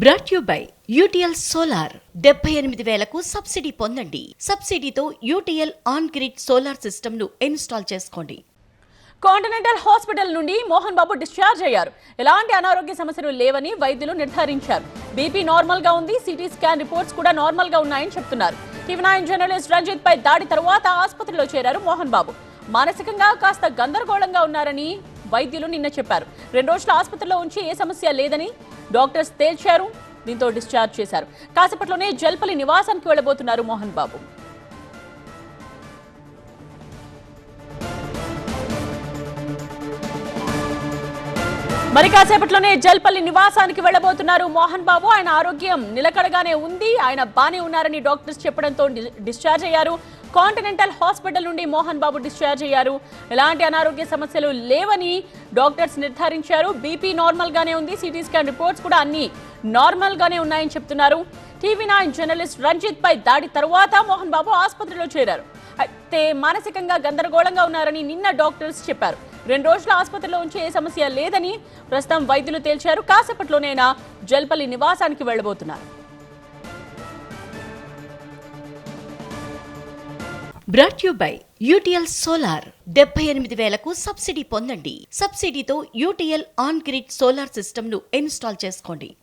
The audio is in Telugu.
Brought you by UTL solar 78,000కు సబ్సిడీ పొందండి. సబ్సిడీతో UTL on grid solar system ను ఇన్స్టాల్ చేసుకోండి. కాంటినెంటల్ హాస్పిటల్ నుండి మోహన్ బాబు డిశ్చార్జ్ అయ్యారు. ఎలాంటి అనారోగ్య సమస్యలు లేవని వైద్యులు నిర్ధారించారు. బీపీ నార్మల్ గా ఉంది, సిటీ స్కాన్ రిపోర్ట్స్ కూడా నార్మల్ గా ఉన్నాయని చెప్తున్నారు. టీవీ9 జర్నలిస్ట్ రంజిత్ పై దాడి తర్వాత ఆసుపత్రిలో చేరారు మోహన్ బాబు. మానసికంగా కాస్త గందరగోళంగా ఉన్నారని వైద్యులు నిన్న చెప్పారు. 2 రోజుల ఆసుపత్రిలో ఉంచి ఏ సమస్య లేదని డాక్టర్స్ తేల్చారు. దీంతో డిశ్చార్జ్ చేశారు. కాసేపట్లోనే జల్పల్లి నివాసానికి వెళ్లబోతున్నారు మోహన్ బాబు. మరి కాసేపట్లోనే జల్పల్లి నివాసానికి వెళ్లబోతున్నారు మోహన్ బాబు. ఆయన ఆరోగ్యం నిలకడగానే ఉంది, ఆయన బానే ఉన్నారని డాక్టర్స్ చెప్పడంతో డిశ్చార్జ్ అయ్యారు. కాంటినెంటల్ హాస్పిటల్ నుండి మోహన్ బాబు డిశ్చార్జ్ అయ్యారు. ఎలాంటి అనారోగ్య సమస్యలు లేవని డాక్టర్స్ నిర్ధారించారు. బీపీ నార్మల్ గానే ఉంది, సిటీ స్కాన్ రిపోర్ట్స్ కూడా అన్ని నార్మల్ గానే ఉన్నాయని చెప్తున్నారు. టీవీ9 జర్నలిస్ట్ రంజిత్ పై దాడి తర్వాత మోహన్ బాబు ఆసుపత్రిలో చేరారు. అయితే మానసికంగా గందరగోళంగా ఉన్నారని నిన్న డాక్టర్స్ చెప్పారు. 2 రోజుల ఆసుపత్రిలో ఉంచి ఏ సమస్య లేదని ప్రస్తుతం వైద్యులు తేల్చారు. కాసేపట్లోనైనా జల్పల్లి నివాసానికి వెళ్లబోతున్నారు. Brought you by UTL solar 78,000కు సబ్సిడీ పొందండి. సబ్సిడీతో UTL on grid solar system ను ఇన్స్టాల్ చేసుకోండి.